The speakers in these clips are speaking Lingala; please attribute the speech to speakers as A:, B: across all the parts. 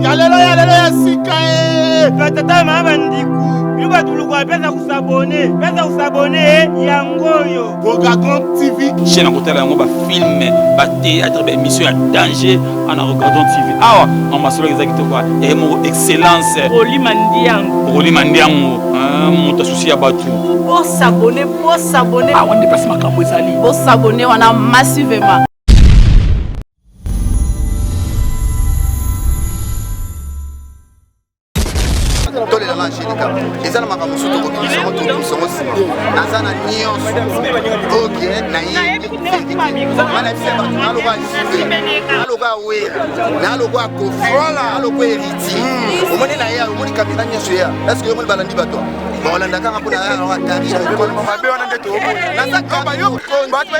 A: Yalelo ya sika
B: Tata mabandiku. Yuba tulukwa pesa kusabone yangoyo.
A: Bogagon TV.
C: Chaîne à côté là on va filmer, ba théâtre, ba émission à danger en regardant TV. Ah on m'a solo exactement quoi. Et mon excellence.
B: Roli Mandiango.
C: Mon associé à Batou.
B: Pour s'abonner.
C: Ah on déplace ma cambo sali.
B: Pour s'abonner, on a massivement.
D: Eza na makambo soto ko biso sima naza na nyonso ok na ye mana feba naloba jive naloba wera naloba kofi naloba eriti omoni na ye omoni kamera nyonso ya est-ce que omoni balandi bato baolanda kanga mpona ya atari mabe wana nde toomoni naza kamba yo bato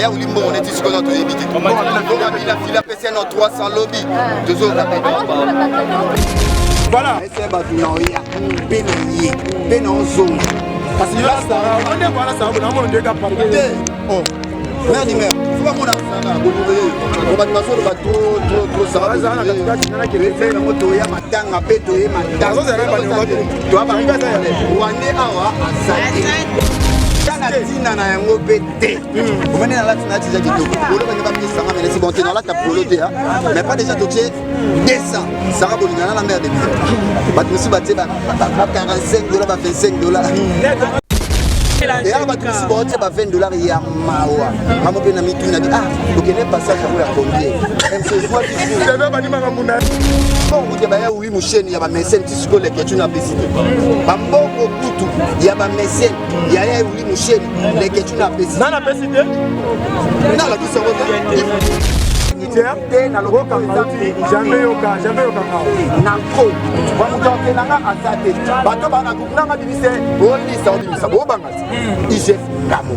D: ya ulimbo neti sikoyo toyebi te tokabila fila pesi no 300 lobby tozokabela voilà ese bato na oya mpe na ye mpe na ozonga kasi ande voilà ça on a mon deux cas par deux mère du maire faut pas mon asanga on va passer ba trop ça va na kele na moto ya matanga pe to ye matanga ça sera pas to ba wande awa asaki kana tina na yango bete omene na lati na tija kitoko bolo ba ngaba misanga mais c'est bon te na lati polo te mais pas déjà touché 200 sara bolingana la mère de Dieu bat musu baté ba 45 dollars ba 25 dollars et là ba tusi ba ote ba 20 dollars ya mawa mamo pe na mituna di ok ne passage ya combien MC soit tu sais ba ni manga muna bon vous ba ya oui musheni ya ba mesen tisiko le ketu na pesite ba mboko kutu ya ba mesen ya ya oui musheni le ketu na pesite na pesite na la biso te na logo jamais yoka nanko bamutoke nanga asate bato bana kunanga bibise olisa bo bangasi IGF ngamo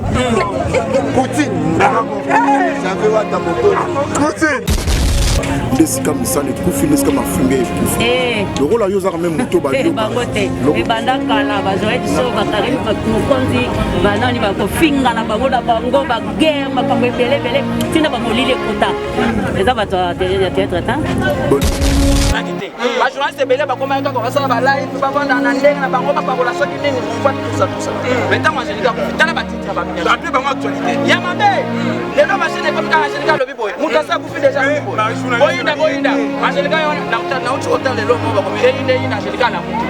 D: Poutine ngamo jamais wata moto Poutine
A: ndesika misane kufi ndesika mafunge le rôle ayo zaka même moto ba yo
E: bangote ebanda kala bazoe so bakari mukonzi banani bakofinga na bango na bango ba guerre makambo ebele tina bamolile kota eza bato ya théâtre ta
B: ba journaliste ebele bakoma kaka basala ba live bavanda na ndenge na bango bapakola soki nini mufati tusa maintenant moi je dis que tala batitra ba minya appelé bango actualité ya mabe lelo machine comme quand Angelica lobi boy mutasa kufi déjà boyinda Angelica yona na uchi hotel lelo mo ba komire ina Angelica na mutu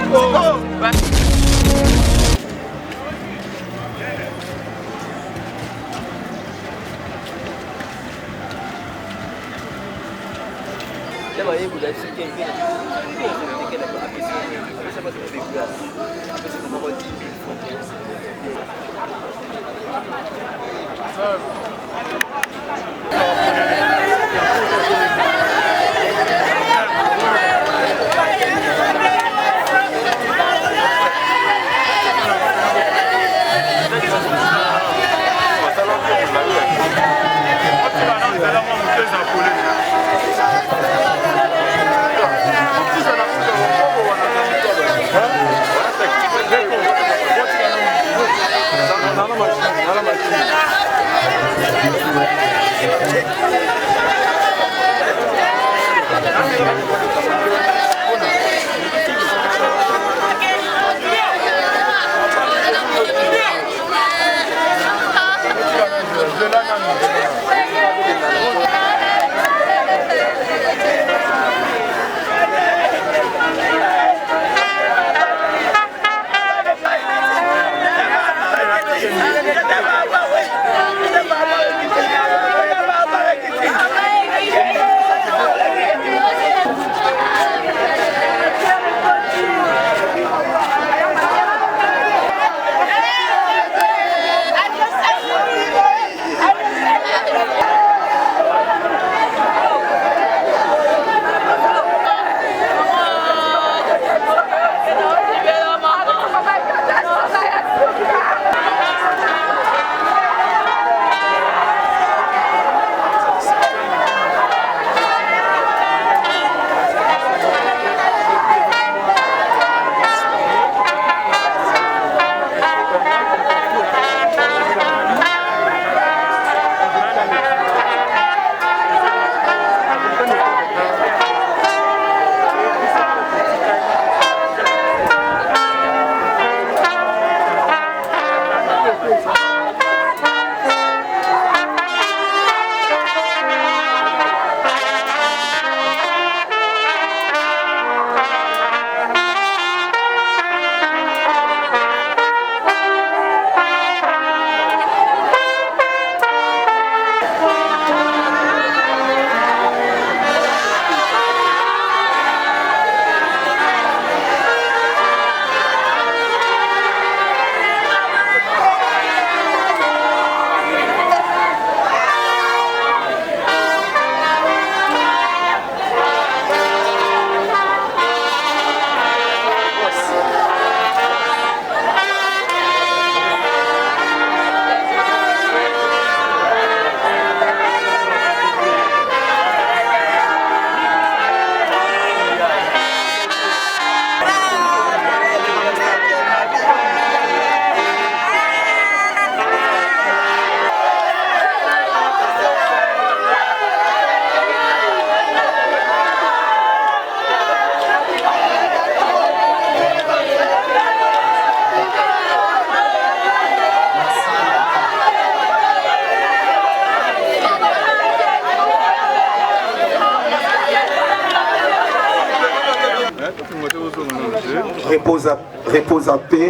F: repose en paix,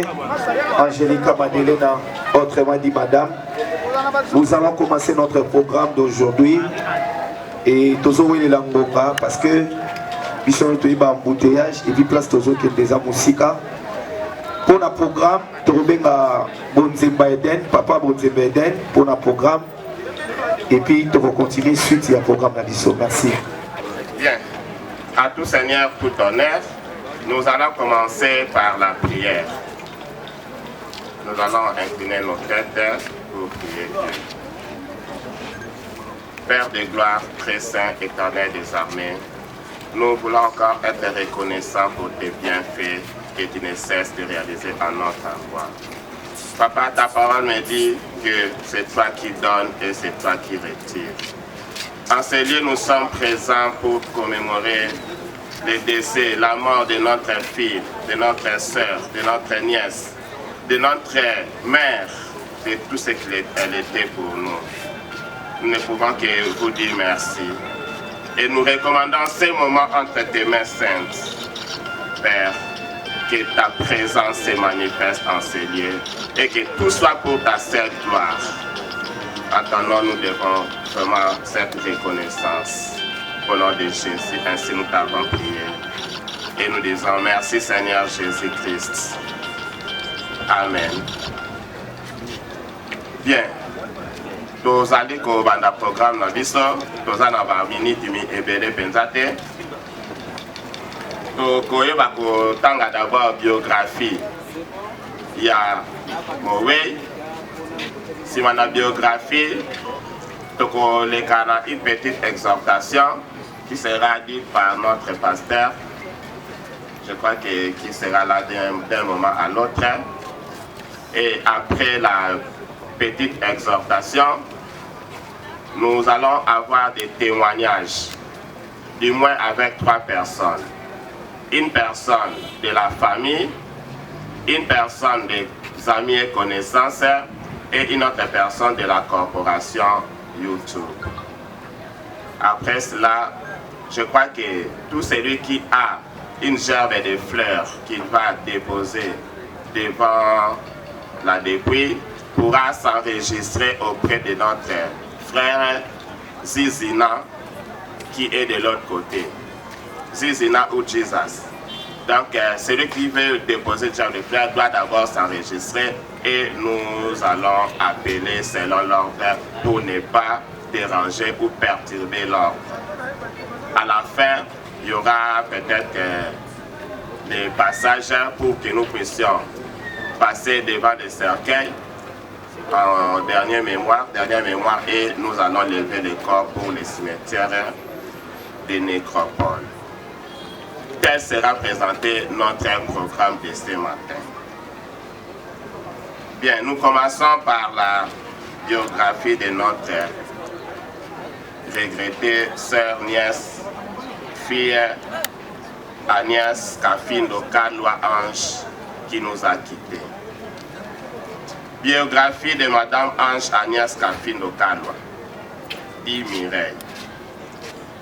F: Angélica Madelena, autrement dit Madame. Nous allons commencer notre programme d'aujourd'hui et Tozo est l'angoka parce que ils sont en embouteillage et puis place Tozo qui est déjà musica. Pour le programme, Torubenga Bonzemba Eden, Papa Bonzemba Eden pour le programme et puis tu vas continuer suite à programme d'Abisso. Merci.
G: Bien, à tout Seigneur, tout honneur, nous allons commencer par la prière. Nous allons incliner nos têtes pour prier Dieu. Père de gloire, très saint, éternel des armées, nous voulons encore être reconnaissants pour tes bienfaits que tu ne cesses de réaliser en notre voie. Papa, ta parole me dit que c'est toi qui donnes et c'est toi qui retires. En ce lieu, nous sommes présents pour commémorer le décès, la mort de notre fille, de notre soeur, de notre nièce, de notre mère, de tout ce qu'elle était pour nous. Nous ne pouvons que vous dire merci. Et nous recommandons ces moments entre tes mains saintes, Père, que ta présence se manifeste en ces lieux et que tout soit pour ta seule gloire. Attendons, nous devons vraiment cette reconnaissance au nom de Jésus. Ainsi nous t'avons prié. Et nous disons merci Seigneur Jésus-Christ. Amen. Bien. Nous allons dans le programme Nabiso. Nous allons avoir minute et belé pensate. Nous allons d'abord biographie. Il y a Moué. Si on a biographie, nous allons une petite exhortation qui sera dite par notre pasteur. Je crois qu'il sera là d'un moment à l'autre. Et après la petite exhortation, nous allons avoir des témoignages, du moins avec 3 personnes. Une personne de la famille, une personne des amis et connaissances et une autre personne de la corporation YouTube. Après cela, je crois que tout celui qui a une gerbe de fleurs qu'il va déposer devant la dépouille pourra s'enregistrer auprès de notre frère Zizina qui est de l'autre côté. Zizina ou Jesus. Donc celui qui veut déposer une gerbe de fleurs doit d'abord s'enregistrer et nous allons appeler selon l'ordre pour ne pas déranger ou perturber l'ordre. À la fin, il y aura peut-être des passages pour que nous puissions passer devant des cercueils en dernière mémoire et nous allons lever les corps pour les cimetières des nécropoles. Tel sera présenté notre programme de ce matin. Bien, nous commençons par la biographie de notre regrettée sœur, nièce, fille Agnès Kafindo Kalwa Ange qui nous a quittés. Biographie de Madame Ange Agnès Kafindo Kalwa, dit Mireille.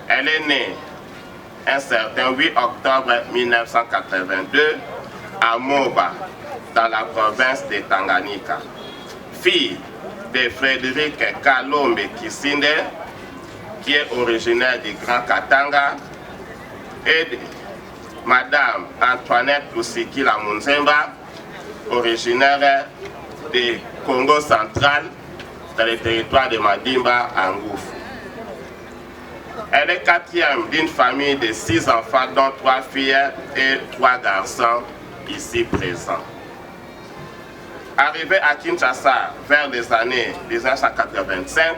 G: Elle est née un certain 8 octobre 1982 à Moba, dans la province de Tanganyika. Fille de Frédéric Kalombe Kisinde, qui est originaire du Grand Katanga, et de Madame Antoinette Lusiki Lamunzemba, originaire du Congo central, dans le territoire de Madimba, en Gouffre. Elle est 4e d'une famille de 6 enfants, dont 3 filles et 3 garçons ici présents. Arrivée à Kinshasa vers les années 1985,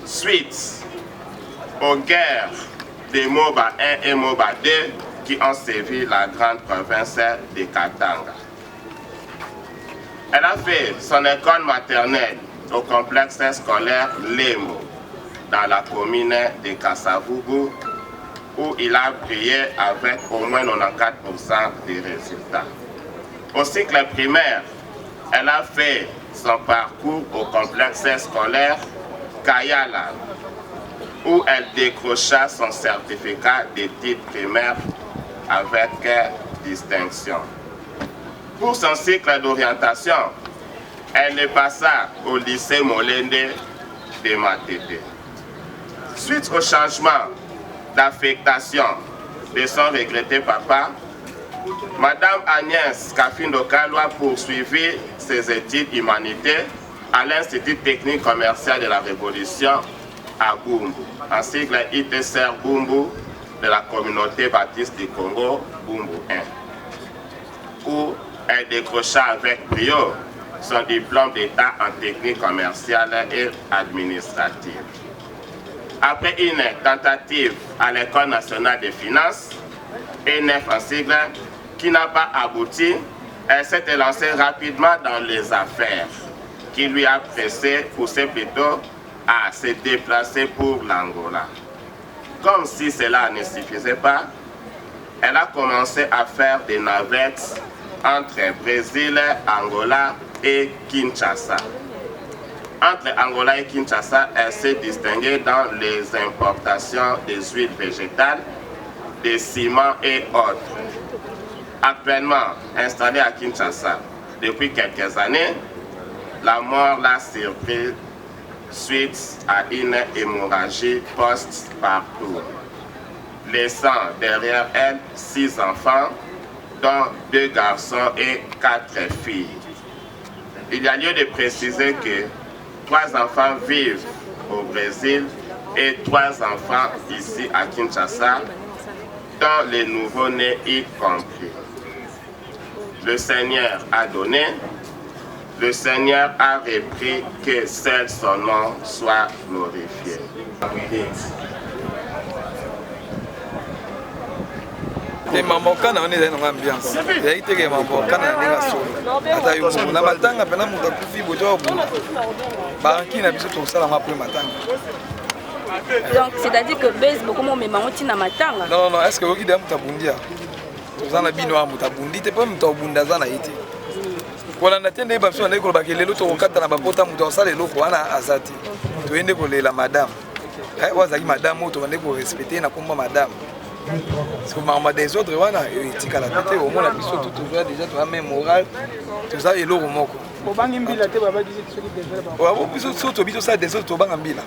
G: suite aux guerres de Moba 1 et Moba 2 qui ont servi la grande province de Katanga. Elle a fait son école maternelle au complexe scolaire Lembo, dans la commune de Kassavubu, où il a brillé avec au moins 94% des résultats. Au cycle primaire, elle a fait son parcours au complexe scolaire Kayala, où elle décrocha son certificat d'études primaires avec distinction. Pour son cycle d'orientation, elle est passée au lycée Molende de Matete. Suite au changement d'affectation de son regretté papa, Madame Agnès Kafindo-Kalou a poursuivi ses études humanitaires à l'Institut technique commercial de la Révolution à Bumbu, en sigle ITSR Bumbu de la communauté baptiste du Congo, Bumbu 1, où elle décrocha avec brio son diplôme d'État en technique commerciale et administrative. Après une tentative à l'École nationale des finances, ENEF en sigle, qui n'a pas abouti, elle s'est lancée rapidement dans les affaires, qui lui a poussé plutôt à se déplacer pour l'Angola. Comme si cela ne suffisait pas, elle a commencé à faire des navettes entre Brésil, Angola et Kinshasa. Entre Angola et Kinshasa, elle s'est distinguée dans les importations des huiles végétales, des ciments et autres. Actuellement installée à Kinshasa depuis quelques années, la mort l'a surpris suite à une hémorragie post-partout, laissant derrière elle 6 enfants, dont 2 garçons et 4 filles. Il y a lieu de préciser que 3 enfants vivent au Brésil et 3 enfants ici à Kinshasa, dont les nouveau-nés y compris. Le Seigneur a donné, le Seigneur a repris, que seul son nom soit glorifié.
H: Les mamans quand on est dans l'ambiance, il y a été des mamans quand on est dans la salle. On a matin à peine mon coupi bojo, baraki na biso tout ça la après matin.
I: Donc c'est-à-dire que base beaucoup mon maman tina matanga.
H: Non non, est-ce que vous qui d'aime tabundia? Tout ça na bino amu tabundi te pas mutabunda za na ite. Kola na tende ba biso na ko ba kelelo to kata na bapota muto sala eloko wana azati. To ende ko lela madame. Wazaki madame to ende ko respecter na komba madame. Parce que maman des autres wana etika la tête au moins la biso tout toujours déjà tu as même moral tout ça eloko moko.
J: Obangi mbila te baba dise soki déjà ba.
H: Wa biso soto biso ça des autres to banga mbila.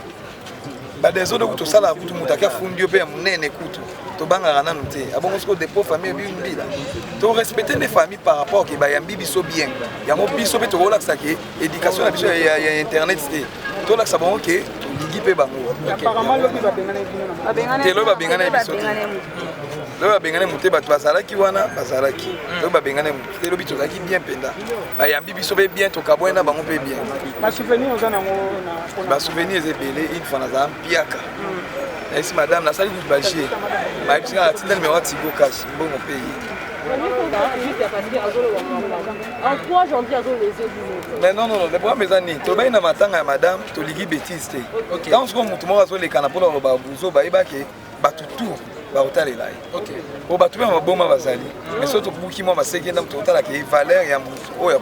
H: Ba des autres to sala kutu mutaka fundio pe munene kutu. To banga rana nute. Abongo siko des pauvres familles bi mbila. To respecter les familles par rapport que ba yambi biso bien. Yango biso pe to relaxa ke éducation na biso ya internet c'est. To relaxa bon que ligi pe bango.
J: Apparemment lobi ba bengana bino.
H: Te lo ba bengana biso. Lo ba bengana muté ba bazalaki wana bazalaki. Lo ba bengana muté lo biso zaki bien penda. Ba yambi biso pe bien to kabwena bango pe bien.
J: Ba souvenir ozana ngo na.
H: Ba souvenir ezebele une fois na za piaka. Est-ce madame la salle du Baché. Ma petite a tinel me wati go cash bon mon pays.
I: En 3 janvier à les
H: Mais non, les problèmes mes amis, tu vas na madame, tu ligi bêtise. Quand on se compte, tout le monde a les canapés dans le babuzo, tout. Bautale là. OK. Pour battu ma bomba bazali. Mais surtout pour qui moi ma segenda mtotala ki valeur ya mutu oya.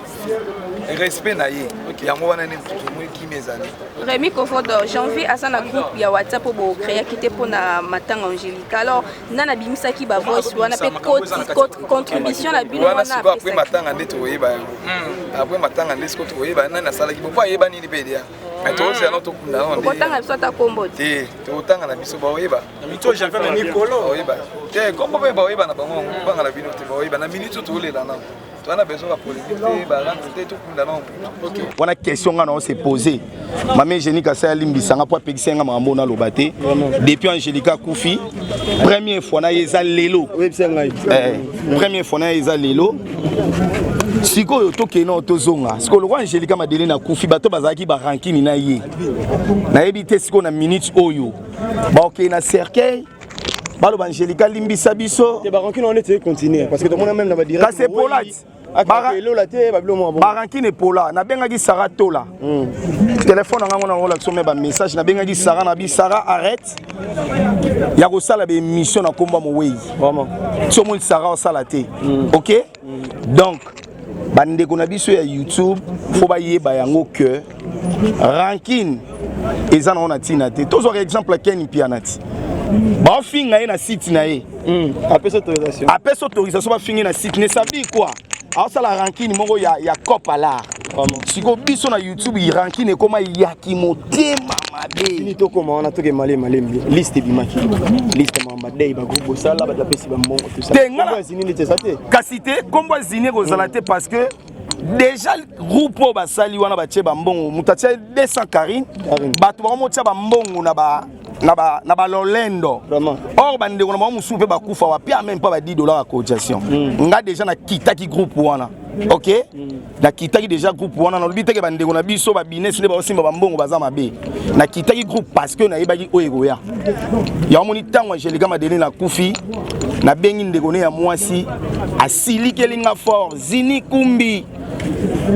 H: Respect na ye. OK. Yango wana ne mutu moi qui mes amis.
I: Rémi Kofodo, janvier à sana groupe ya WhatsApp pour créer qui était pour na matanga Angélique. Alors nana bimisa ki ba voice wana pe contribution la bino wana
H: après matanga ndeto oyeba. Après matanga ndeto oyeba nana sala ki bo yeba nini pe dia. Mais toi c'est notre kunda on.
I: Kotanga biso ta kombo.
H: Te otanga na biso ba oyeba.
J: Mito janvier na Nicolo.
H: Oyeba. Te kombo pe ba oyeba na bango banga la bino te ba oyeba na minute to le là na. Tu as besoin de polémique ba rendre tout kunda non. OK.
A: Wana question nga on s'est posé. Mama Angélique a limbisanga po pekisenga mambo na lobate. Depuis Angélique Koufi, première fois na yeza lelo. Première fois na yeza lelo. Sikoyo tokeno tozonga. Siko le roi Angélique Madeleine na Koufi bato bazaki ba rankini na ye. Na ebité siko na minute oyo. Ba OK na cercueil. Balo Angélique limbisa biso.
J: Te ba rankini on était continuer parce que tout le monde même na ba direct.
A: C'est Polat. Barankine Pola, na bengaki Sarah Tola. Téléphone na la sommet ba message na bengaki Sarah na bi Sarah arrête. Ya ko sala be mission na komba mo wei. Vraiment. Somo Sarah o sala te. OK? Donc bande ko na biso ya YouTube, faut ba yeba yango que rankine ezana on a tina te. Tozo exemple Ken Pianati. Ba finga na site na ye. Après cette autorisation ba finga na site ne sabi quoi? alors ça la rankine moko ya cop à l'art siko biso na YouTube il rankine koma yaki motema mabe
J: ni to koma on a to ke malé liste bimaki liste mamba day ba groupe sala ba tapesi ba mbongo tout ça
A: ngana
J: zini ni ça te
A: kasite kombo zini ko zalate parce que déjà groupe basali wana batie ba mbongo mutatia 200 Karine bato ba motia ba mbongo na ba lolendo or bande ko na ba musu pe ba kufa wa pia même pas ba $10 à cotisation nga déjà na kitaki groupe wana OK na kitaki déjà groupe wana na lobite ke bande ko na biso ba business ne ba osimba ba mbongo baza mabe na kitaki groupe parce que na yebaki oyo ya ya moni tango Angelica Madele na kufi na bengi ndeko ne ya mwasi asili kelinga fort zini kumbi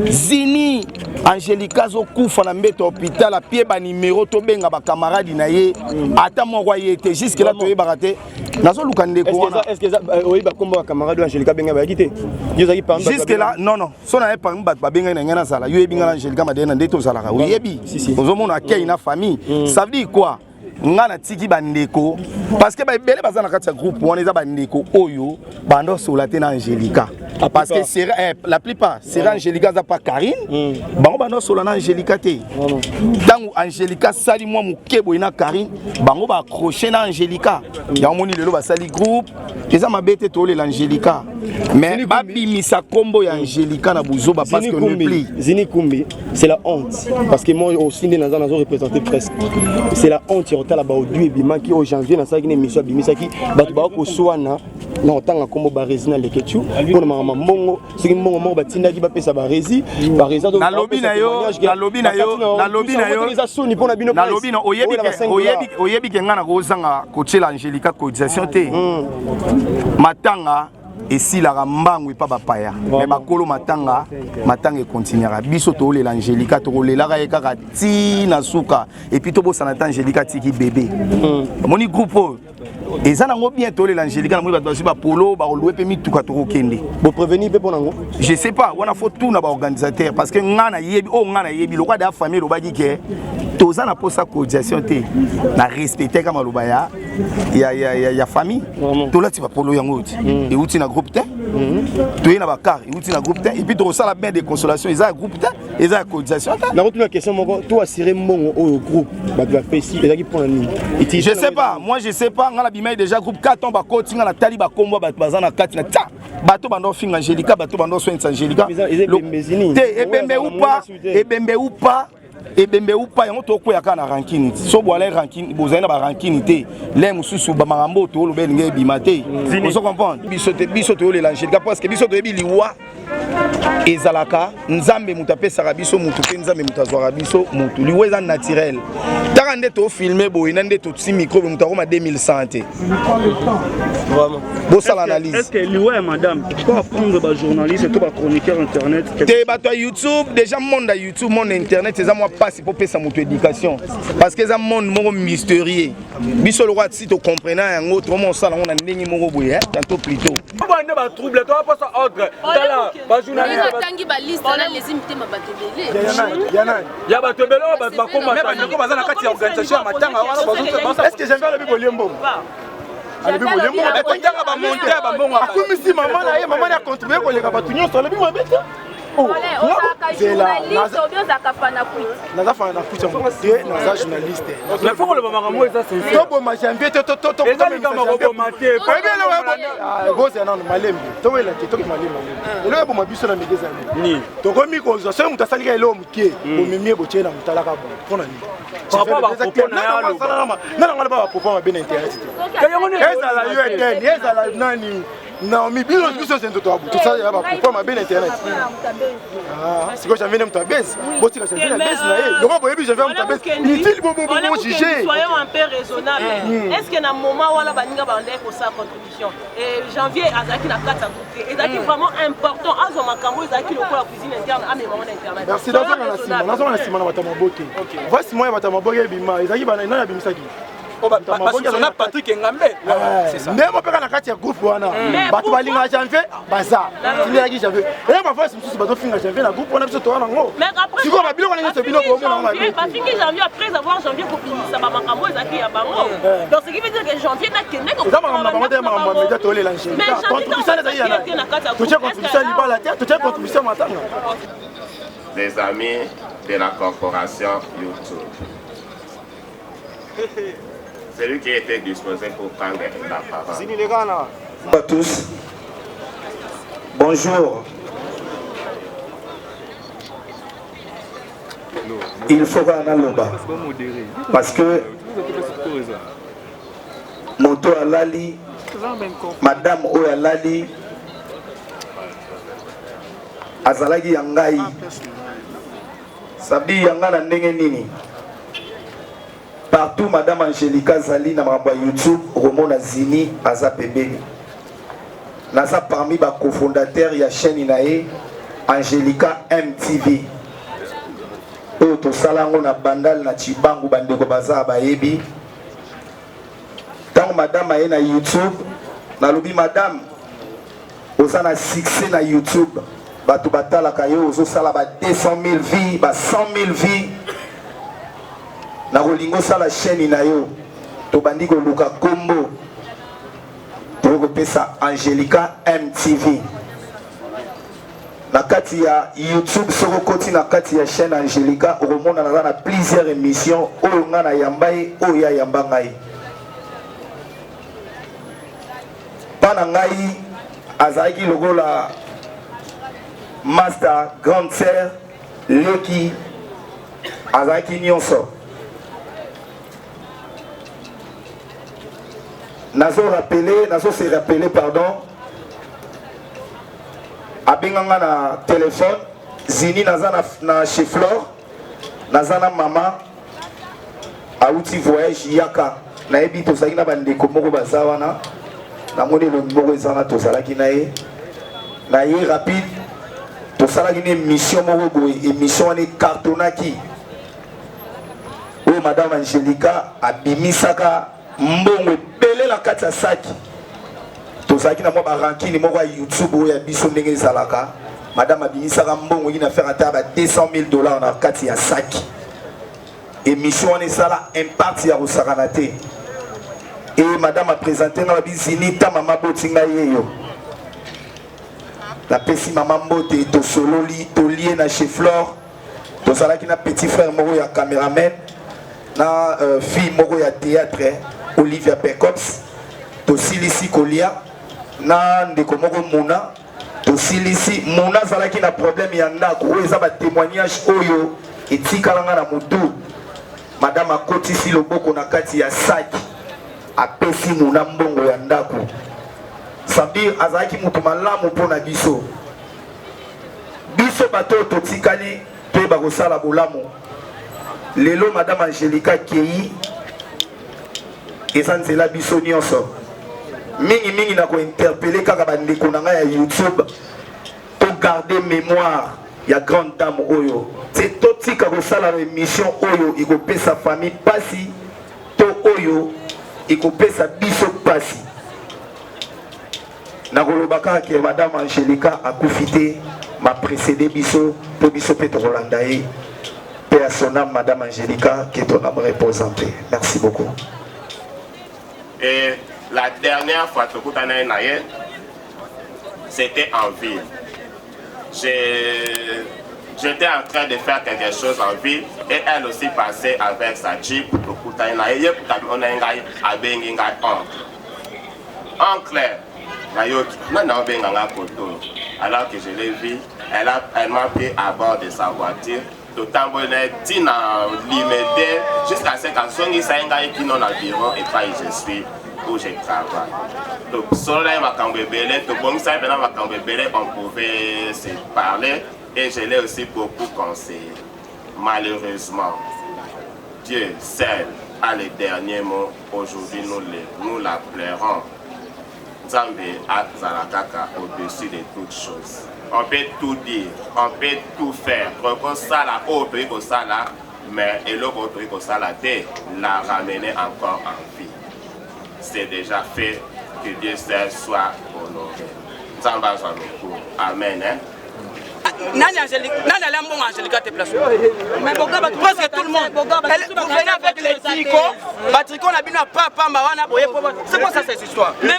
A: zini Angelica zo kufa na mbeto hôpital a pied ba numéro to benga ba camarade na ye ata moko yete jusque là to yebaka te nazo luka ndeko wana
J: est-ce que oui ba komba camarade Angelica benga ba kité yozaki par
A: jusque là non so na par ba benga na ngana sala yo ebinga Angelica Madele na ndeto sala ka oyebi ozomona akei na famille ça veut dire quoi ngana tiki bandeko parce que ba belé baza na kati ya groupe wana eza bandeko oyo bando solate na Angelica parce que c'est la plupart c'est Angelica za pas Karine bango bando solana Angelica te tango Angelica sali moi mukebo ina Karine bango ba accrocher na Angelica ya moni lelo ba sali groupe eza mabete to le l'Angelica mais ba bimisa kombo ya Angelica na buzoba parce que ne plie
J: Zini Kumbi c'est la honte parce que moi aussi dans nazo représenter presque c'est la honte la ba odu bimaki au janvier na sa ki émission bimisaki batu ba ko swana na otanga kombo ba resina leketu pour mama mbongo soki mbongo mo batinda ki ba pesa ba resi ba resa
A: na lobby na yo na lobby na oyebi ke ngana ko zanga ko tshela Angelica cotisation te matanga esilaka mbangu epa bapaya mais bakolo matanga continuera biso tolela Angelica tokolelaka ye kaka ti na suka et puis tobosana ta Angelica tiki bébé moni groupe eza nango bien tolela Angelica na moi bato basi ba polo ba louer pe mituka tokokende
J: bo prévenir pe ponango
A: je sais pas wana faut tout na ba organisateur parce que ngana yebi lokwa da famille lobaki ke toza na posa cotisation te na respecter kama lobaya ya famille tolati ba polo yango et uti na groupe te toyena ba car et uti na groupe te et puis to sala bien de consolation eza groupe te eza cotisation te
J: na retourner question moko toi assurer mbongo au groupe ba pesi ezaki pour nini
A: je sais pas moi je sais pas ngala bimai déjà groupe 4 ans ba cotinga na tali ba kombo ba bazana kati na ta bato bando finga Angelica bato bando soins Angelica te ebembe ou pas ebembe upa yango tokoya kana ranking so boala ranking bozana ba ranking te les mususu ba marambo to lo belinga ebimate vous comprenez biso to le Angelica parce que biso to ebi liwa ezalaka nzambe mutapesa biso mutu pe nzambe mutazwara biso mutu liweza naturel taka nde to filmer boy nde to tsi micro mutu akoma 2100 te vraiment bon ça l'analyse
K: est-ce que liwa madame pour apprendre ba journaliste to ba chroniqueur internet
A: te bato YouTube déjà monde YouTube monde internet eza moi passe pour pesa mutu éducation parce que eza monde moko mystérieux biso le roi si to comprendre yango to mo sala on a ndenge moko boye tantôt plutôt
B: bande ba trouble to pas ça ordre tala ba journaliste
I: tangi ba liste na les imité mabatebele
B: ya batebele ba koma ko bazana kati ya organisation ya matanga wana bazo
J: est-ce que j'aime le bibolembo ale bibolembo
B: ba tanga ba monter ba mbongo
J: akumisi maman na ye maman a contribuer ko leka batunyo so le bimabeta naza fana na kucha te naza journaliste
B: mais faut le mama mo ça c'est
J: to bo ma janvier to goza na malembe to wela ke to ke malembe le bo mabiso na migeza ni to ko mi ko zo so mutasali ka elo mkie bo mimie bo chena mutalaka bo pona ni
B: papa ba propos na yalo
J: na ngala ba propos ma ben internet eza la UED eza la nani non mais bien tout ça c'est tout abu tout ça il y a pas pourquoi ma bien internet ah c'est quoi j'avais même ta baisse bon si j'avais la baisse là le moi boyebi j'avais mon ta baisse inutile bon juger
L: soyons un peu raisonnable est-ce que na moment wala baninga bande ko sa contribution et janvier azaki na 4 groupe et c'est vraiment important azo makambo ezaki le la cuisine interne à mes moments internet
J: merci dans la sima na batama boke voici moi batama boke bima ezaki bana na bimisaki
B: on a Patrick Ngambe. C'est ça.
J: Même on peut na kati ya groupe wana. Bato balinga janvier baza. Tindela ki janvier. Et parfois c'est mususu bato finga janvier na groupe wana biso to wana ngo.
L: Mais après
J: siko ba biloko na biso biloko mo na
L: ba fingi janvier après avoir janvier pour finir ça ba makambo ezaki ya bango. Donc ce qui veut dire que janvier na kende ko.
J: Ça makambo te makambo média to lela nje. Contribution na yana. Tu tiens contribution libala te, tu tiens contribution matanga.
G: Les amis de la corporation YouTube. C'est lui qui était disposé pour prendre la parole.
F: Bonjour à tous. Bonjour. Il faut qu'on aloba. Parce que Moto Alali, Madame Oyalali, Azalagi Yangai, Sabi Yangana Ndenge Nini. Partout, Madame Angelica Zali na mamba YouTube, Romona Zini, Aza Pembeni. Naza parmi les cofondateurs de la chaîne Inae, Angelica MTV. Oto Salango na Bandal na Chibangu Bandeko Baza Baebi. Tant Madame aye na YouTube, na lobi Madame, osa na succès na YouTube. Batu batala kayo, oso sala ba 200 000 vies, ba 100 000 vies. Na rolingo sala chaîne na yo to bandiko luka kombo to pesa Angelica MTV na kati ya YouTube soko koti na kati ya chaîne Angelica romona na plusieurs émissions oyo nga na yambai oyo ya yamba ngai pana ngai azaki logola master grande sœur leki azaki nyonso nazo se rappeler pardon abenganga na téléphone zini naza na chez Flore naza na mama auti voyage yaka nayebi tozalaki na bandeko moko baza wana namoni elongi moko ezana tozalaki na ye rapide tosalaki na émission moko boye émission wana ekartonaki oyo madame Angelica abimisaka mbongo ebele na kati ya saki tozalaki na mwa barankini moko ya YouTube oyo ya biso ndenge ezalaka madame abimisaka mbongo yina faire ata ba 200 000 $ na kati ya saki émission wana esala impact ya kosakana te et madame a présenté nga babizini ta mama botinga yeyo napesi mama mbote tosololi tolie na chez Flore tozalaki na petit frère moko ya cameraman na fille moko ya théâtre Olivia Pecops tosilisi kolia na ndeko moko Muna tosilisi Muna zalaki na problème ya ndako oyo eza ba témoignage oyo etikalanga na mutu madame akotisi loboko na kati ya saki apesi Muna mbongo ya ndako sabir azalaki mutu malamu mpona biso bato totikali pe bakosala bolamu lelo madame Angelica kei eza nzela biso nyonso mingi na kointerpele kaka bandeko na ngai ya YouTube to garder mémoire ya grande dame oyo te totika kosala émission oyo ekopesa famille pasi to oyo ekopesa biso pasi na koloba kaka ke madame Angelica akufi te ma précédé biso po biso pe tokolanda ye pe à son âme madame Angelica que ton âme repose en paix. Merci beaucoup.
G: Et la dernière fois que c'était en ville. J'étais en train de faire quelque chose en ville et elle aussi passait avec sa jeep. Oncle, alors que je l'ai vu, elle m'a pris à bord de sa voiture. D'autant que je suis limité jusqu'à ce que je suis qui non environ et pas je suis où je travaille. Donc, on pouvait se parler et je l'ai aussi beaucoup conseillé. Malheureusement, Dieu seul a les derniers mots. Aujourd'hui, nous la pleurons. Zambé a Zarakaka au-dessus de toutes choses. On peut tout dire, on peut tout faire. Mais et le côté que ça l'a ramené encore en vie. C'est déjà fait, que Dieu soit honoré. Amen. Hein?
B: Nani allait bon Angélica te place. Mais presque tout le monde. Vous venez avec les tricots. Patrick, on a bien papa, c'est quoi ça cette histoire? Mais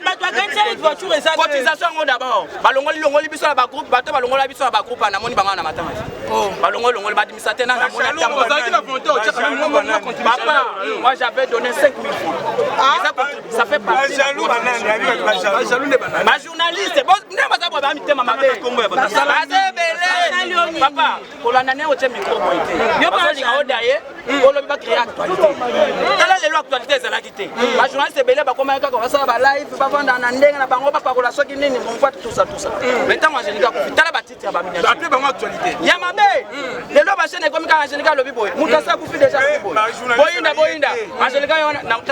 B: une voiture et ça. Cotisation d'abord. Balongoli biso la groupe, bateau balongoli biso la groupe na moni banga na matin. Oh, balongoli badimisateur na moni. Papa, moi j'avais donné 5 000 francs. Ça fait partie. Ma journaliste, bon, ne pas savoir ba mitema mabe. Papa, pour l'année au micro, yo pas dit à Odaye, on va créer actualité. Quelle est l'actualité de la quitté? La journaliste est belle, comment on va faire un live, pas vendre dans Nandeng, na bango pas pour la soki nini, on va tout ça. Maintenant Angélica Koufi, t'as la bâtite ya ba minage. Appelez bango actualité. Ya mabe. Les loba chaîne comme Angélica lobi boy. Mutasa Koufi déjà boy. Boyinda. Angélica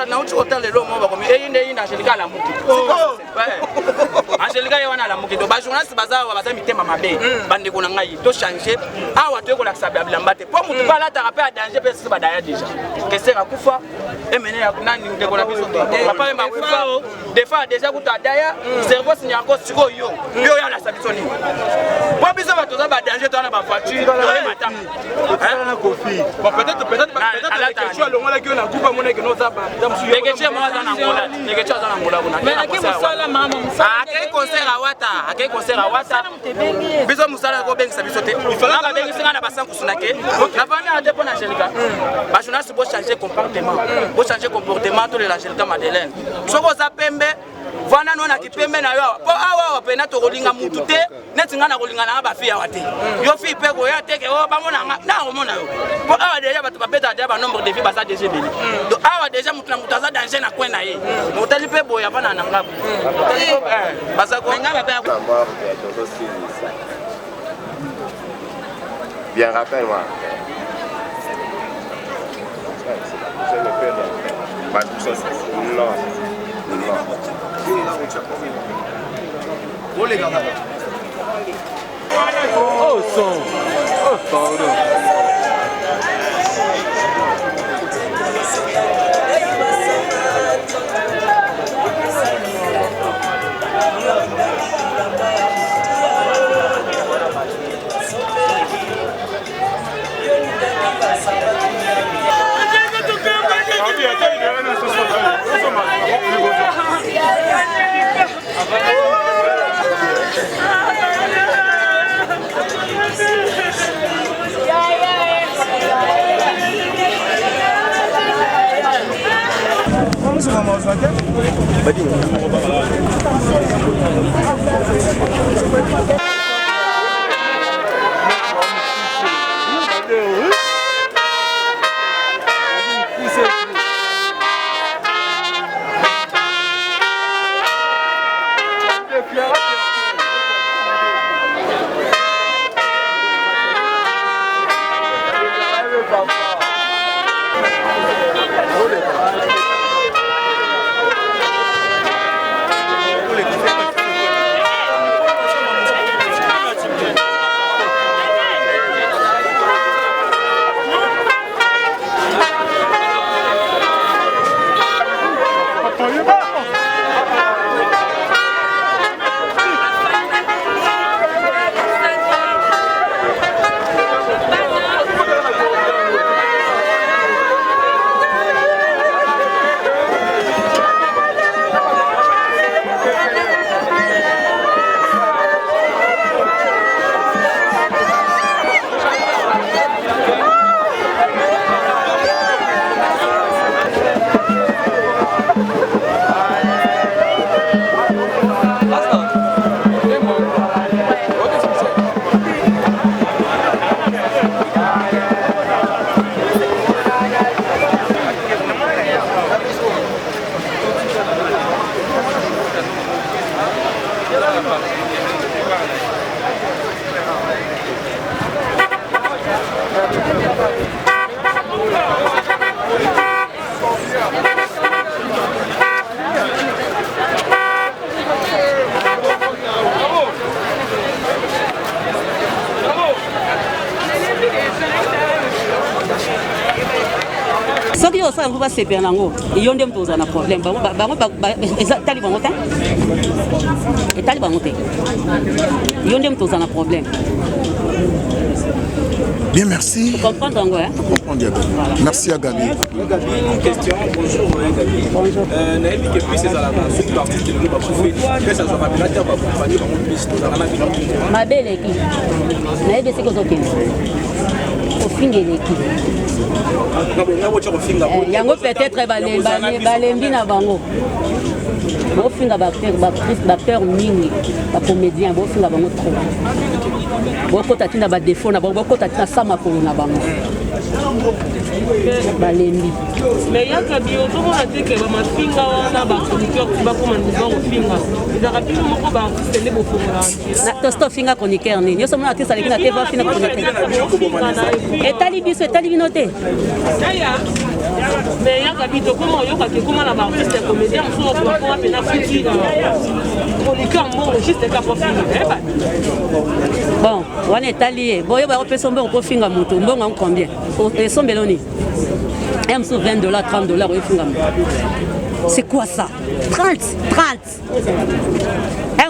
B: na uchi hotel les lomo ba comme inde Angélica la muki. Angélica yona la muki. Do ba journaliste bazao baza mitema mabe. Bande ko na ngai to changer. Awa to ko la sabe bilamba te. Po mutu ba la ta rappel à danger pe se ba daya déjà. Que c'est akufa et mener ya nani ndeko na biso te. Papa ma kufa des fois déjà kuta daya cerveau signa encore siko yo. Yo ya la sabiso ni. Po biso ba to za ba danger to na ba voiture to le matin. Hein Kofi. Bon peut-être quelque chose le ngala ki na kufa mona ke no za ba. Ndeke che mo za na ngola. Ndeke che za na ngola kuna. Mais aki musala mama musala. Akei concert à Wata. Biso musala ko bengi sabiso te. Na ba bengi singa na ba sanku sunake. Na bana ade pona Angélica. Ba journaliste bo changer comportement. Bo changer comportement to le Angélica Madeleine. Soko za pembe vana nona kipembe na yo. Po awa pena to kolinga mutu te. Netinga na kolinga na ba fi ya wate. Yo fi pe ko ya teke o ba mona na o mona yo. Po awa deja ba to ba peta ba nombre de vie ba sa déjà beli. Donc awa deja mutu na mutu za danger na kwena ye. Motali pe boya vana na ngabu. Basa ko ngaba pe
G: bien, rappelle-moi. Je le fais non. Pas tout ça. Non.
B: Oh les gars.
M: Oh son. Oh pardon.
E: osala ngo basepela nango yo nde moto ozala na problème bango etali bango te etali bango te yo nde moto ozala na problème.
N: Bien, merci.
E: Vous comprenez encore, hein?
N: Vous comprenez, Gabi. Voilà. Merci à Gabi.
O: Gabi, une question. Bonjour, Gabi. Bonjour. Naïbi qui puisse être là, ceux qui artistes de nous, que ça soit ma belle, va accompagner dans mon piste, dans la ville.
E: Ma belle équipe. Naïbi, c'est quoi ça? Au fin de l'équipe. Yango peut-être balembi na bango. Bofinga bacteur mingi, bacomédien, bofinga bango trop. Bokota tina ba défaut na bango, bokota tina sama kolo na bango. Balembi.
L: Mais il y a que bio, tout le monde a dit que ma finga wana ba chroniqueur qui va comme un nouveau finga. Il a rapidement moko ba artiste ne bofo la.
E: Na tosto finga chroniqueur ni. Yo somo na artiste aleki na teva finga chroniqueur. Etali biso etali binote.
L: Mais il y a que bio comment yo ka comment la artiste comédien so ko ko apena fiti chroniqueur mo juste ka finga.
E: Bon, on est allié. Bon, il va repasser mbongo ko finga moto. Mbongo en combien? Et son beloni. M sur $20, $30 au finga. C'est quoi ça? 30.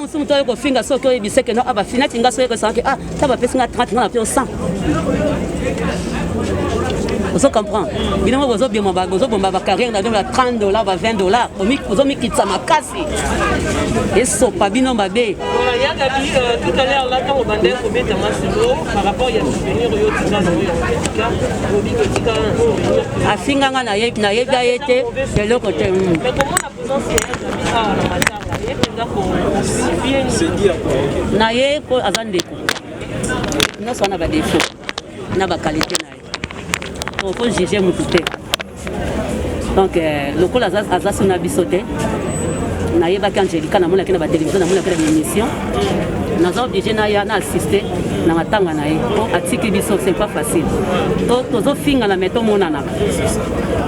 E: On se met au finga so ko ebise que non aba finati nga so ko ça que ah ça va pesa 30 nga na 100. Vous comprenez? Évidemment, vous avez bien mon bagage, vous avez carrière, vous avez $30, $20, vous avez mis ma casse. Et ce n'est pas bien ma bé.
L: Il y a tout à l'heure, là, quand on va dire par rapport à souvenir,
E: à Finganga, na été de l'autre côté.
L: Mais comment la présence est
E: naye ko azandeko na sona ba défaut na ba qualité na on faut juger mon tout. Donc le col azas na bisoté naye ba Angelica na mona kina ba télévision na mona kina ba émission na zo obligé na ya na assister na matanga na ye po atiki biso c'est pas facile to zo finga na meto mona na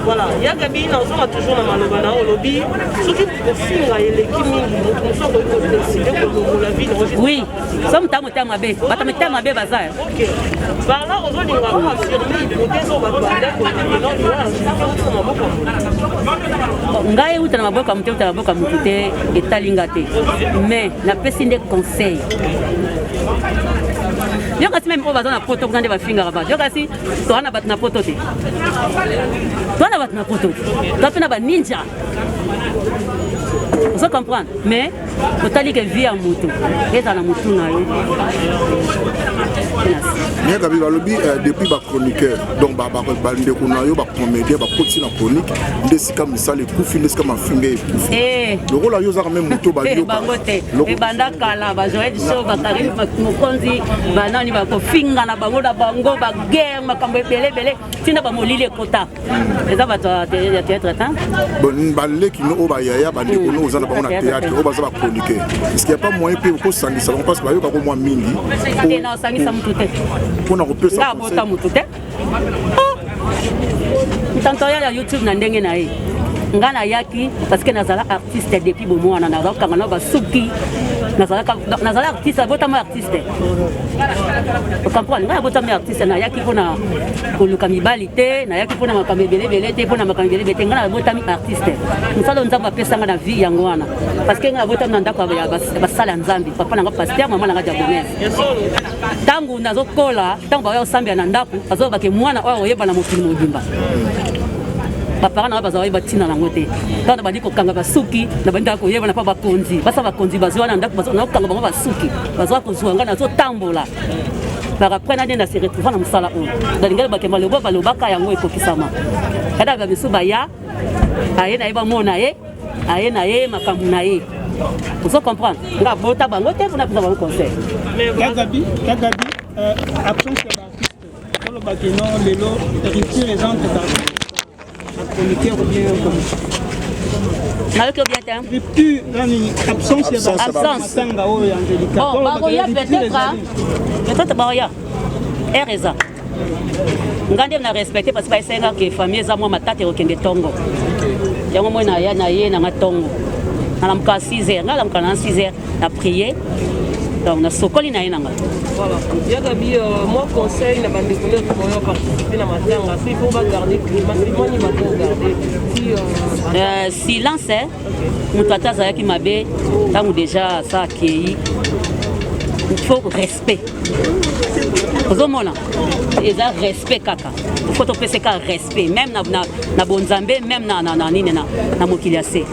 L: voilà ya gabi na zo toujours na maloba na olobi surtout ko finga eleki mingi moto so ko décider ko la vie
E: oui ça mta mabe bata mta mabe baza
L: OK par là ozo linga ko affirmer hypothèse ba banda ko non
E: ngai uta na maboka mte uta na maboka mutute etalinga te mais na pesi nde conseil yo kasi même on va dans la poto quand va finga rabat yo kasi to ana bat na poto te to ana bat na poto to pena ba ninja vous comprenez mais otali que vie à mutu eta na mutu na yo
N: mais Gabi balobi depuis ba chroniqueur donc ba ndeko na yo ba comédien ba poti na chronique ndesika misale kufi ndesika mafinga e le rôle yo za même mutu ba yo
E: bangote e banda kala ba joye so ba kari mokonzi banani ba ko finga na bango da bango ba guerre makambo ebele tina ba molile kota eza ba théâtre temps
N: bon ba leki no ba yaya ba ndeko no za na bango na théâtre o ba za ba chroniqueur est-ce qu'il y a pas moyen pe ko sangisa on passe ba yo ka ko mwa mingi
E: na sangisa mutu te
N: pona ko pesa
E: nga bota mutu te ntantoya ya YouTube na ndenge na ye nga na yaki parce que nazala artiste depuis bomwana nazala kanga na basuki nazala artiste botama artiste vous comprenez nga botama artiste na yaki pona koluka mibali te na yaki pona makambo ebele te pona makambo ebele te nga na botami artiste mosala nzambe apesa nga na vie yango wana parce que nga botami na ndako ya basala nzambe papa nanga pasteur mama nanga diagonese tangu nazokola tangu baya osambela na ndako azobake mwana oyo oyeba na mokili mobimba papa na bazali batina nango te tata bandi kokanga basuki na bandi koyeba na pa bakonzi basa bakonzi bazwa na ndako bazwa na kokanga bango basuki bazwa kozwa nga na zo tambola par après na denda se retrouver na musala o dalinga bakema lobo balobaka yango ekokisama kada ba biso baya aye na yeba mona ye aye na ye makambu na ye vous comprenez nga bota bango te pour na conseil
K: Gabi absence d'artiste pour le bâtiment les lots rupture et entre d'artiste chroniqueur ou bien
E: rupture,
K: absence.
E: Bon, Baroya peut-être Baroya. Ereza. Ngande na respecter parce que c'est un que famille za moi matata okende tongo. Yango moi na ya na ye na matongo. Na lamka 6h, na lamka 6h, na prier. donc na sokoli na ye nanga
L: voilà yagabi moi conseil na bandeko nyonso koyo participer na matanga so il faut bagarder climat limoni bako garder
E: silence moto ata azalaki mabe ntango déjà asa akei il faut respect ozomona eza respect kaka faut topesa ka respect même na bonzambe même na nini na mokili ya se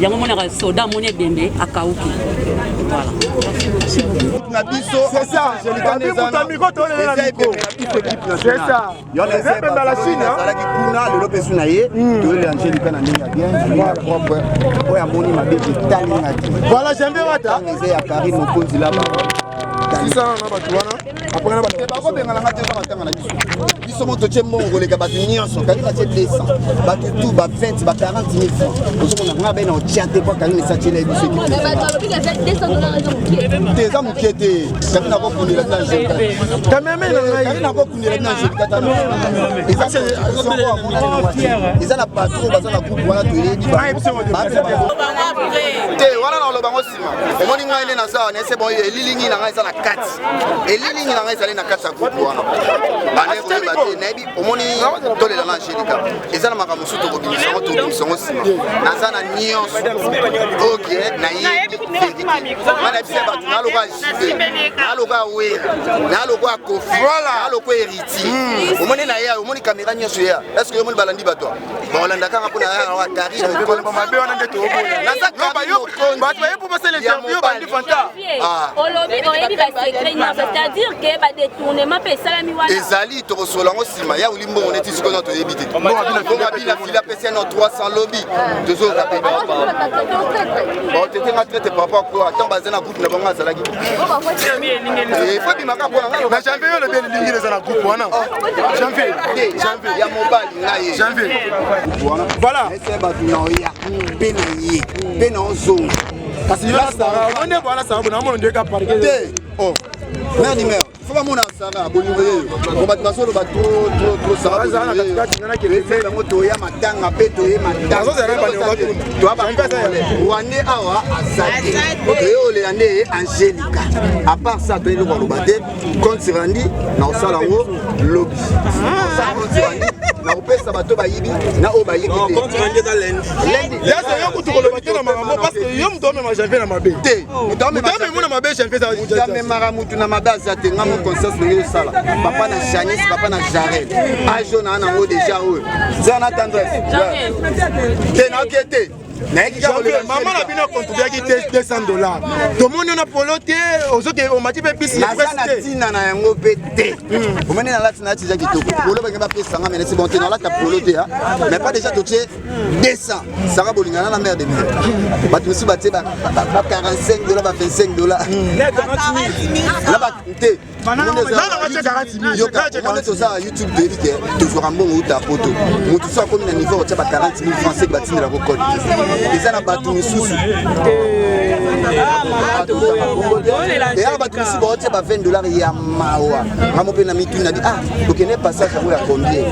E: yango monaka soda moni ebembe akauki voilà
D: na biso c'est ça c'est ça yona la Chine azalaki kuna lelo pesu na ye toyele Angelica na ndenge ya bien propre oya moni mabeje tali ngati voilà j'aime wata eza ya Karine Mokonzi là-bas sisa na batu wana après na batu ba ko bengala ngate ba matanga na biso moto tche mongo leka batu nyonso kali na tche 200 batu tout ba 20 ba 40 000 francs ozo na nga bena o tchate kwa kali sa tche la biso ki mais ba to bika $200 des hommes qui étaient kali na ko kunela na je quand même kali na ko kunela na je kata ils ana patron baza na groupe wana tele di ba te wana na lo bango sima o moni nga ile na za na c'est bon lilingi na nga za na kati elilingi na nga ezali na kati ya groupe wana bane ko ba te nabi o moni tolela na Angelica ezana makambo suto ko bimisa ngo to bimisa ngo sima na za na nyonso OK na yi mana bise ba na lo ka jibe na lo ka we na lo ka kofi na lo ko eriti o moni na ya o moni caméra nyonso ya est-ce que o moni balandi ba to ba olanda kanga pona ya wa Karine ko ba mabe wana ndeto oboya na za ba yo ba to yepo basele interview ba ndi fanta olobi oyebi ba secret c'est-à-dire que ba détournement pe salami wana ezali to kosolango sima ya ulimbo on est ici to yebi te bonga bila fila pesa no 300 lobby tozo ka pe ba tete nga traite papa ko atan bazana groupe na bonga zalaki e faut bimaka pona na janvier yo le bien lingi les na groupe wana janvier ya mobile ngai janvier voilà ese ba tunaoya pena yi pena ozonga kasi là ça on est voilà ça on a mon Dieu ka parquer oh merde merde faut pas mon asara bon on va passer le trop ça ça na katikati na kele fela moto ya matanga peto ye matanga ça ça ba to ba wane awa asaki yo le ane Angelica à part ça to le balobate quand tu randi na osala ngo lobby ça quand tu randi na opesa bato bayibi na o bayibi te quand tu randi dans lundi là c'est yo kutu kolobate na makambo parce que yo mtome ma janvier na mabe te mtome na mabe janvier ça mtome mara mutu na mabaza te ngamo conscience de sala papa na Janice papa na Jarel ajo na ngo déjà eux ça na tendresse te na kete maman a bien contribué qui $200 tout le monde a poloté aux autres on m'a dit mais bis la tina na yango pété on mène na latina tija qui to polo ba ngaba pesa ngame c'est bon te na la ta poloté mais pas déjà touché 200 ça va bolingana la mère de mère ba tu ba te ba $45 ba $25 là ba te YouTube délicat toujours un bon route à poteau tout ça comme un niveau tu ba 40 000 francs c'est ba tine la record eza na bato misusu ya bato misusu baotia ba $20 ya mawa ngamo mpe na mituna di okende passage yango ya combien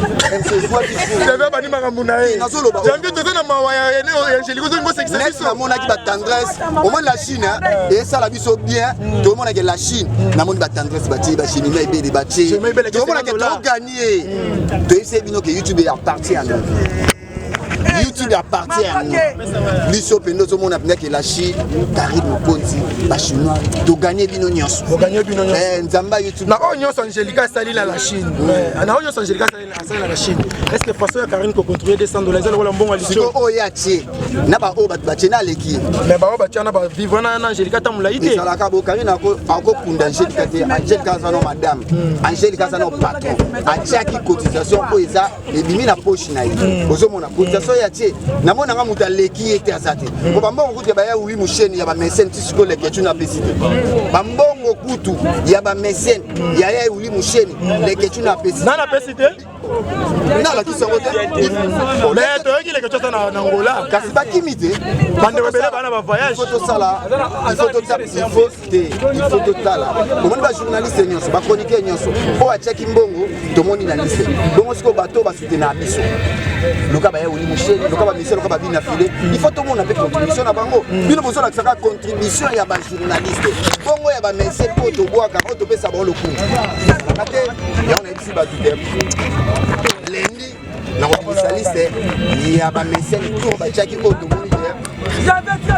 D: nazoloba janvier toza na mawa ya Angelica ozongo sekisa biso namonaki batendresse omoni la Chine esala biso bien tomonaki la Chine namoni batendresse batie bachimima ebele batie tomonaki toganie toyebisa bino ke YouTube appartient à nous YouTube appartient à nous. Biso pendo to mona pena ke la Chine, Karine Mokonzi, ba chinois, to gagner bino nyonso. To gagner bino nyonso. Nzamba YouTube. Na nyonso Angelica sali la Chine. Na nyonso Angelica sali la Chine. Est-ce que façon ya Karine ko contrôler $200 za wala mbongo alicho. Siko o ya tie. Na ba o ba tie na leki. Mais ba o ba tie na ba vivre na Angelica tamula ite. Ça la ka bo Karine ako kunda Angelica te. Angelica za no madame. Angelica za no patron. Atia ki cotisation o eza e bimi na poche na ye. Ozo mona cotisation ya tie na mona nga muta leki ete azate ko bambongo kutu ba ya wi musheni ya ba mesen tisiko leki tu na pesite bambongo kutu ya ba mesen ya ya wi musheni leki tu na pesite na pesite na la kisangote mais to yeki leki tu na Angola kasi ba kimite bande rebele bana ba voyage photo sala photo tap il faut totala ko mona ba journaliste nyonso ba chroniqueur nyonso o a check mbongo to moni na liste bongo siko bato ba soutenir biso loka ba ya Oli Michel loka ba Michel loka ba bina filé il faut tout le monde avec contribution na bango bino bozo la saka contribution ya ba journaliste bongo ya ba message pour to bois ka to pesa ba le coup nakate ya on a ici ba tout lendi na spécialiste ya ba message pour ba chaki ko to boni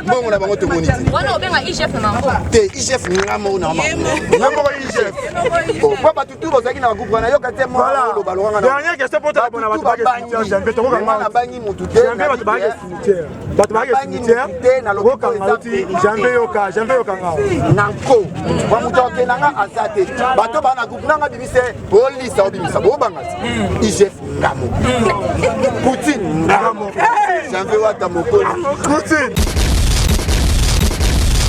D: bongo na bango to boni
I: wana obenga IGF na bango
D: te IGF ngamo na ngamo IGF oh papa tutu bozaki na groupe na yo kate mo lo balonga na
J: dernière question pour ta bona ba jambe to ko
D: na bangi mutu te
J: jambe ba ba cimetière bato ba cimetière
D: na lo
J: ka ngauti jambe yoka ngao
D: nanko wa mutu okenanga azate bato bana groupe nanga bibise polisa obimisa bo bangasi IGF ngamo Poutine ngamo jambe wa tamoko
J: Poutine